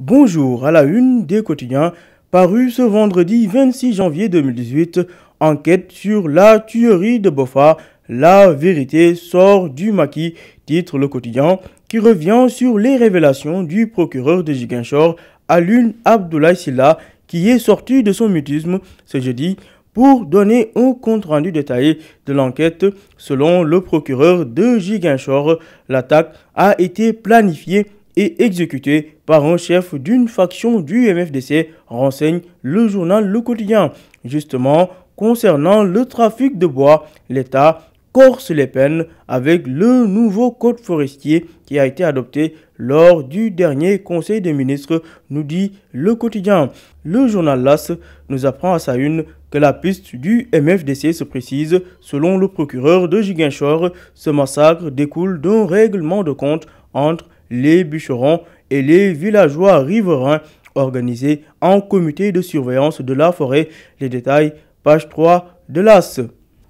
Bonjour, à la une des quotidiens, paru ce vendredi 26 janvier 2018, enquête sur la tuerie de Boffa, la vérité sort du maquis, titre le quotidien, qui revient sur les révélations du procureur de Ziguinchor, Alioune Abdoulaye Sylla, qui est sorti de son mutisme ce jeudi pour donner un compte-rendu détaillé de l'enquête. Selon le procureur de Ziguinchor, l'attaque a été planifiée et exécuté par un chef d'une faction du MFDC, renseigne le journal Le Quotidien. Justement, concernant le trafic de bois, l'État corse les peines avec le nouveau code forestier qui a été adopté lors du dernier Conseil des ministres, nous dit Le Quotidien. Le journal LAS nous apprend à sa une que la piste du MFDC se précise. Selon le procureur de Ziguinchor, ce massacre découle d'un règlement de compte entre les bûcherons et les villageois riverains organisés en comité de surveillance de la forêt. Les détails, page 3 de l'AS.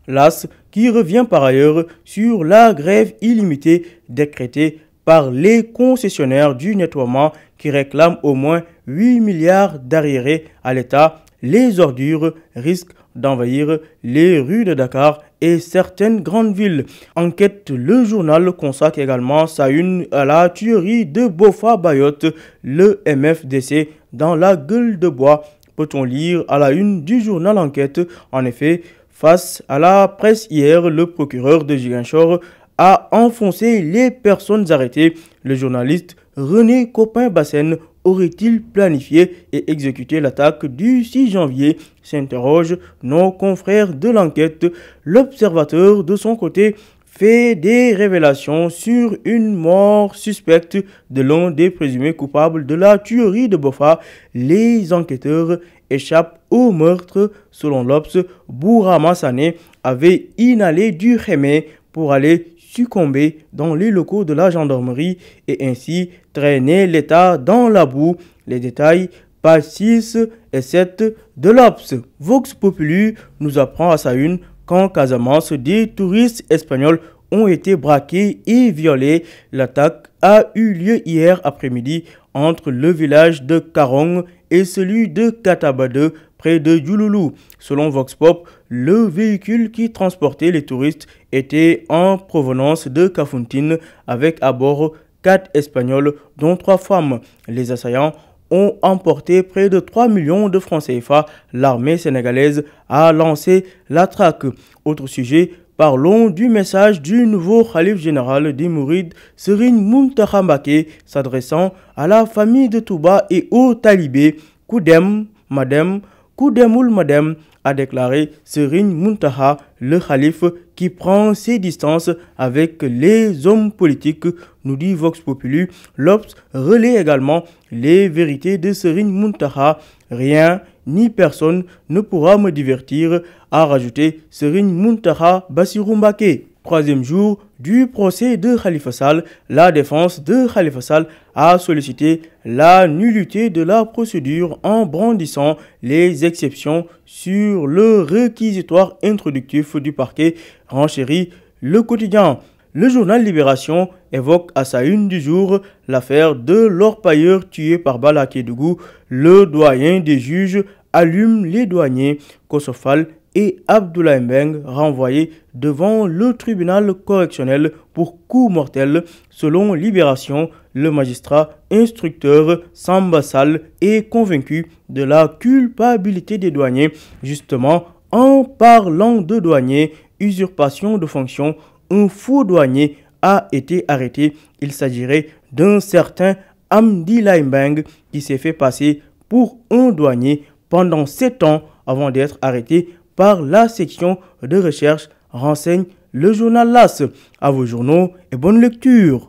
L'AS qui revient par ailleurs sur la grève illimitée décrétée par les concessionnaires du nettoiement qui réclament au moins 8 milliards d'arriérés à l'État. Les ordures risquent d'envahir les rues de Dakar et certaines grandes villes. Enquête, le journal consacre également sa une à la tuerie de Boffa Bayotte, le MFDC dans la gueule de bois. Peut-on lire à la une du journal Enquête. En effet, face à la presse hier, le procureur de Ziguinchor a enfoncé les personnes arrêtées. Le journaliste René Copin-Bassène aurait-il planifié et exécuté l'attaque du 6 janvier, s'interrogent nos confrères de l'enquête. L'observateur, de son côté, fait des révélations sur une mort suspecte de l'un des présumés coupables de la tuerie de Boffa. Les enquêteurs échappent au meurtre. Selon l'Obs, Bourama Sané avait inhalé du khémé pour aller succomber dans les locaux de la gendarmerie et ainsi traîner l'État dans la boue. Les détails, pages 6 et 7 de l'Obs. Vox Populi nous apprend à sa une qu'en Casamance, des touristes espagnols ont été braqués et violés. L'attaque a eu lieu hier après-midi entre le village de Karong et celui de Katabade, près de Djouloulou. Selon Vox Pop, le véhicule qui transportait les touristes était en provenance de Kafountine avec à bord 4 Espagnols, dont 3 femmes. Les assaillants ont emporté près de 3 millions de francs CFA. L'armée sénégalaise a lancé la traque. Autre sujet, parlons du message du nouveau khalife général des Mourides, Serigne Mountakha Mbacké, s'adressant à la famille de Touba et aux talibés. Koudem, madem, Koudemoul madem, a déclaré Serigne Mountakha, le khalife qui prend ses distances avec les hommes politiques, nous dit Vox Populi. L'Obs relaie également les vérités de Serigne Mountakha. Rien ni personne ne pourra me divertir, a rajouté Serigne Mountakha Bassirou Mbacké. Troisième jour du procès de Khalifa Sall, la défense de Khalifa Sall a sollicité la nullité de la procédure en brandissant les exceptions sur le réquisitoire introductif du parquet, renchérit Le Quotidien. Le journal Libération évoque à sa une du jour l'affaire de l'orpailleur tué par balle à Kédougou. Le doyen des juges allume les douaniers Kosofal et Abdoulaye Mbeng renvoyés devant le tribunal correctionnel pour coup mortel. Selon Libération, le magistrat instructeur Samba Sall est convaincu de la culpabilité des douaniers. Justement, en parlant de douaniers, usurpation de fonction, un faux douanier a été arrêté. Il s'agirait d'un certain Amdi Mbeng qui s'est fait passer pour un douanier pendant 7 ans avant d'être arrêté par la section de recherche, renseigne le journal LAS. À vos journaux et bonne lecture.